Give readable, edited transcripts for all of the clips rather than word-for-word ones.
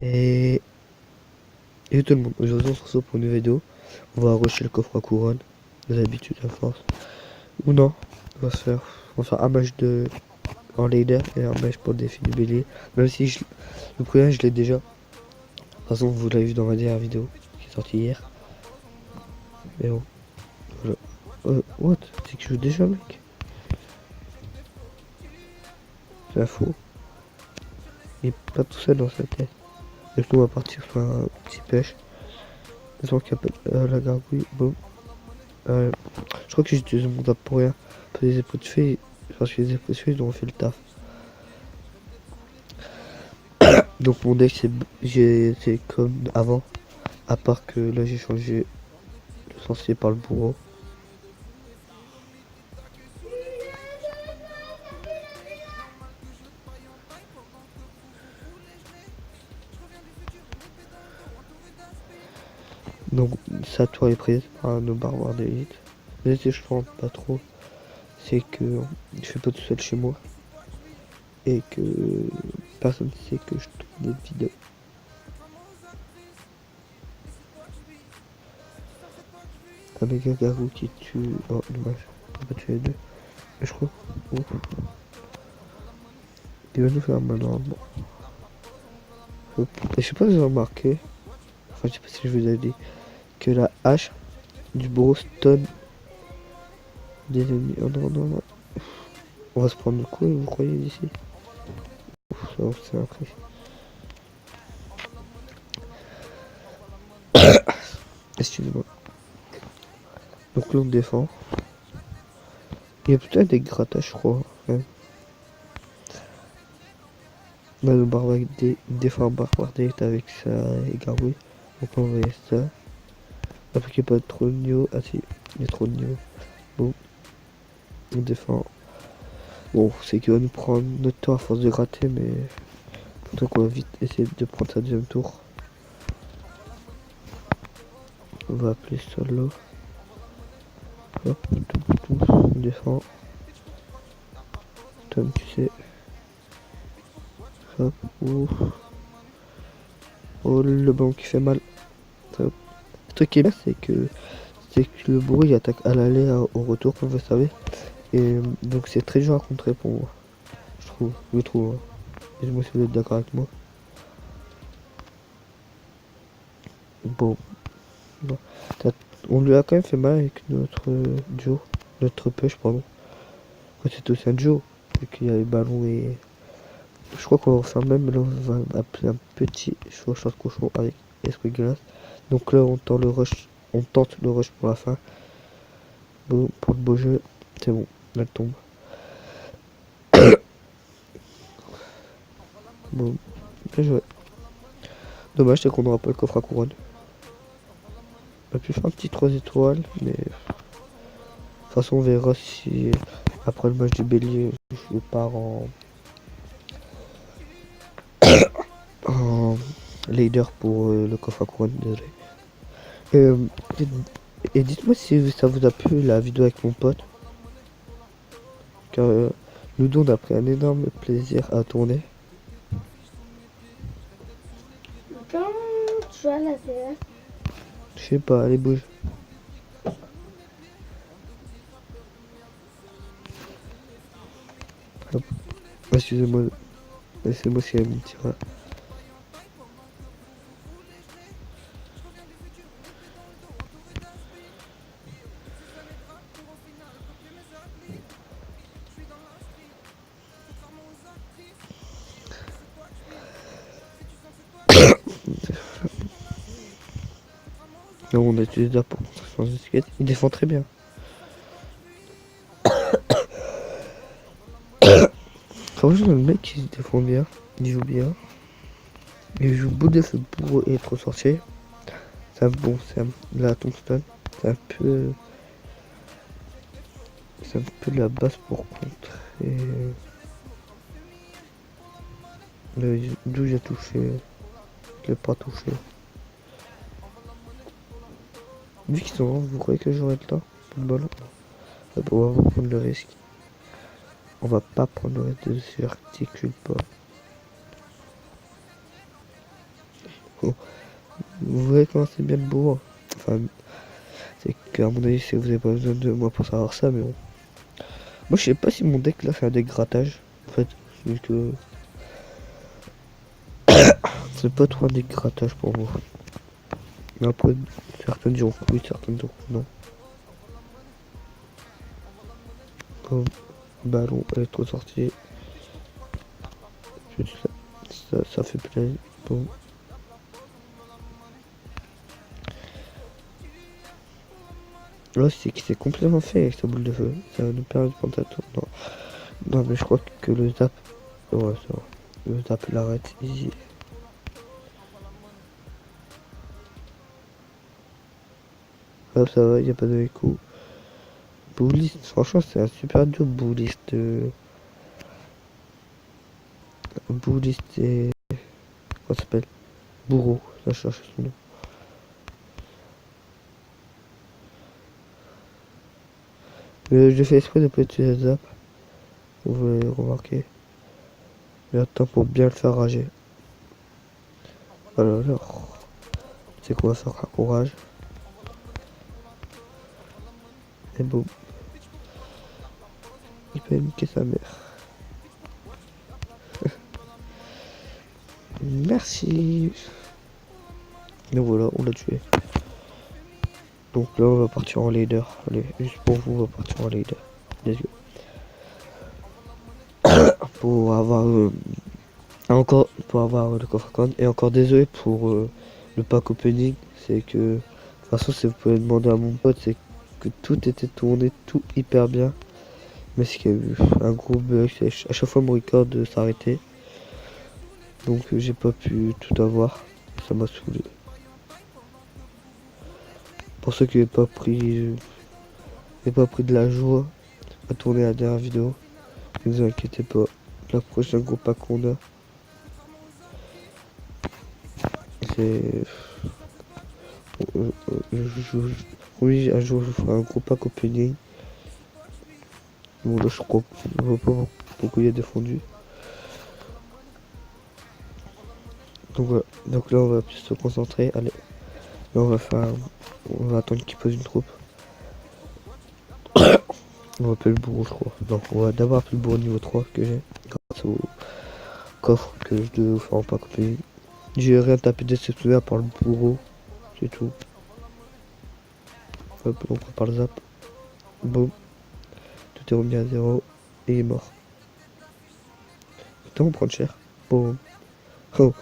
Et, et tout le monde, aujourd'hui on se retrouve pour une vidéo. On va rusher le coffre à couronne, de l'habitude à force. Ou non, on va faire un match de en leader et un match pour le défi du bélier. Même si le premier je l'ai déjà. De toute façon vous l'avez vu dans ma dernière vidéo qui est sortie hier. Mais bon, voilà. What? C'est que je joue déjà mec? C'est la faux. Il est pas tout seul dans sa tête. Donc nous on va partir sur un petit pêche. Les gens qui appellent la gargouille. Bon. Je crois que j'utilise mon tap pour rien. Parce que les épaules de fée, parce que les épaules de fée, ils ont fait le taf. Donc mon deck, c'est comme avant. À part que là, j'ai changé le sorcier par le bourreau. Donc sa tour est prise par nos barbares d'élite. Mais si je tente pas trop, c'est que je fais pas tout seul chez moi. Et que personne ne sait que je tourne des vidéos. Un méga garou qui tue. Oh dommage, on va tuer les deux. Mais je crois. Oh. Il va nous faire mal normalement. Je sais pas si vous avez remarqué. Enfin je sais pas si je vous ai dit. Que la hache du bourreau stun des ennemis. Oh non non non. On va se prendre le coup, vous croyez d'ici? Ça c'est après. Excusez-moi. Donc là on défend. Il y a peut-être des grattages je crois. Ouais. Là le barbare défend un barbare direct avec sa gargouille. Donc on va ça. Après qu'il n'y a pas trop de niveau. Ah si, il y a trop de niveau. Bon. On défend. Bon, c'est qu'il va nous prendre notre temps à force de gratter, mais donc on va vite essayer de prendre sa deuxième tour. On va appeler solo. Hop, on défend. Tom, tu sais. Hop, ouf. Oh, le ballon qui fait mal. Hop. Le truc qui est bien, c'est que le bruit attaque à l'aller au retour, comme vous savez. Et donc c'est très dur à contrer pour moi. Je trouve. Hein. Dites-moi si vous êtes d'accord avec moi. Bon. Bon. On lui a quand même fait mal avec notre duo. Notre push, pardon. C'est aussi un duo. Vu qu'il y a les ballons et. Je crois qu'on va refaire même. Là, on va appeler un petit chauffeur de cochon avec esprit glace. Donc là, on tente le rush. On tente le rush pour la fin. Bon, pour le beau jeu, c'est bon. Là, elle tombe. Bon, bien joué. Dommage, c'est qu'on n'aura pas le coffre à couronne. On a pu faire un petit 3 étoiles, mais. De toute façon, on verra si après le match du bélier, je pars en leader pour le coffre à couronne. Désolé. Euh, et dites-moi si ça vous a plu la vidéo avec mon pote. Car nous deux on a pris un énorme plaisir à tourner. Comment tu vois la télé? Je sais pas, allez bouge. Hop. Excusez-moi, laissez-moi si elle me tira. Non, on a utilisé ça pour construction de skate. Il défend très bien. Franchement, le mec il se défend bien. Il joue bien. Il joue bout de feu pour être sorcier. C'est bon, c'est la tombstone. C'est un peu. C'est un peu la base pour contrer. D'où j'ai touché. Je l'ai pas touché. Vu qu'ils sont loin, vous croyez que j'aurai le temps pour le ballon? On va prendre le risque. On va pas prendre le risque de se articule pas. Vous voyez comment c'est bien le bourreau. Enfin, c'est qu'à mon avis, vous avez pas besoin de moi pour savoir ça, mais bon. Moi, je sais pas si mon deck là fait un deck grattage. En fait, vu que c'est pas trop un deck grattage pour moi. Mais après, certaines diront que oui, certaines diront que non. Comme ballon électro-sortie. Ça fait plaisir. Bon. Là, c'est complètement fait avec sa boule de feu. Ça va nous permettre de prendre tour. Non. Non, mais je crois que le zap. Ouais, ça va. Le zap l'arrête easy. Hop, ça va, il n'y a pas de écho. Bouliste, franchement, c'est un super duo bouliste. Bouliste et. Comment ça s'appelle? Bourreau, ça cherche son nom. Je fais exprès de pas utiliser le zap. Vous l'avez remarqué. Mais attends pour bien le faire rager. Alors, c'est quoi ça? Un courage. Et boum. Il peut niquer sa mère. Merci. Et voilà, on l'a tué. Donc là, on va partir en leader. Allez, juste pour vous, on va partir en leader. Let's go. Pour avoir encore pour avoir le coffre con. Et encore désolé pour le pack opening. C'est que de toute façon, si vous pouvez demander à mon pote, c'est que tout était tourné, tout hyper bien. Mais c'est qu'il y a eu un gros bug. À chaque fois, mon record s'arrêtait. Donc j'ai pas pu tout avoir. Ça m'a saoulé. Pour ceux qui n'avaient pas pris de la joie à tourner la dernière vidéo, ne vous inquiétez pas. La prochaine gros pack qu'on a, c'est... Oui, un jour je ferai un gros pack opening. Bon là je crois pas pourquoi il y a défendu. Donc voilà, donc là on va plus se concentrer. Allez, là on va attendre qu'il pose une troupe. On va appeler le bourreau je crois. Non, on va d'abord appeler le bourreau niveau 3 que j'ai. Grâce au coffre que je devais faire en pack opening. J'ai rien tapé d'exceptionnel par le bourreau. C'est tout. Hop, on prépare le zap. Boum. Tout est remis à 0. Et il est mort. Putain, on prend cher. Boum. Oh.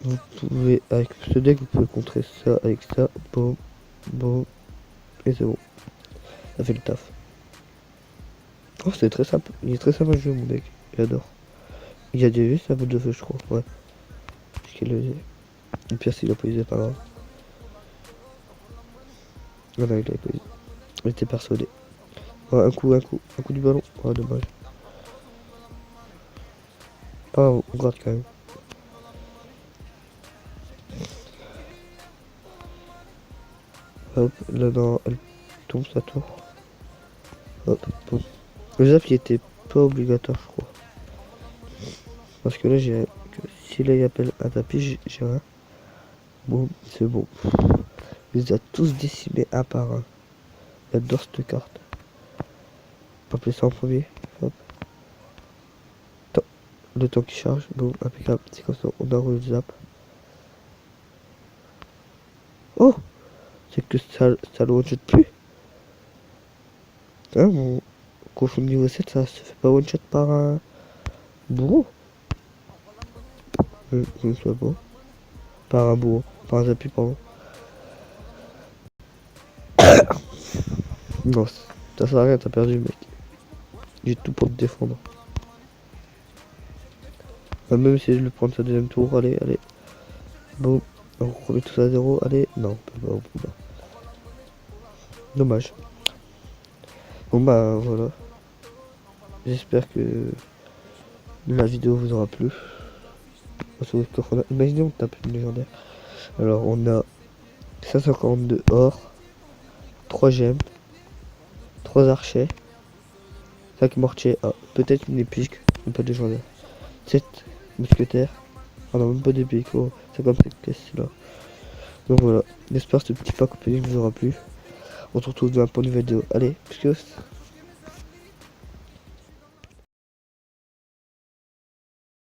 Vous pouvez, avec ce deck, vous pouvez contrer ça avec ça. Boum. Boum. Et c'est bon. Ça fait le taf. Oh, c'est très simple. Il est très simple à jouer, mon deck. J'adore. Il y a des vues, ça vaut de feu, je crois. Ouais. Parce qu'il le le pire, s'il a pas usé, pas grave. Non, non, il avait pas usé. Il était persuadé. Oh, un coup du ballon. Oh, dommage. Ah, on garde quand même. Hop, là, dans, elle tombe sa tour. Hop, bon. Le zap, il était pas obligatoire, je crois. Parce que là, j'ai que si là, il appelle un tapis, j'ai rien. Bon, c'est bon. Il les a tous décimés un par un. J'adore cette carte. On va appeler ça en premier. Hop. Le temps qui charge. Bon, impeccable. C'est comme ça, on a le zap. Oh! C'est que ça le one-shot plus. Hein, mon cochon de niveau 7, ça se fait pas one-shot par un bourreau. Je ne sais pas. Par un bourreau. Par un zappi, pardon. Non, ça sert à rien, t'as perdu, mec. J'ai tout pour te défendre. Bah, même si je le prends sa deuxième tour, allez, allez. Bon, on remet tout ça à 0, allez. Non, on peut pas. Dommage. Bon bah voilà. J'espère que la vidéo vous aura plu. Imaginez on tape une légendaire. Alors on a 542 or, 3 gemmes, 3 archers, 5 mortiers, peut-être une épique, même pas de légendaire. 7 mousquetaires. Ah non, même pas d'épée, quoi. 57 pièces, là. Donc voilà, j'espère que ce petit pack opening vous aura plu. On se retrouve dans la prochaine vidéo. Allez, plus que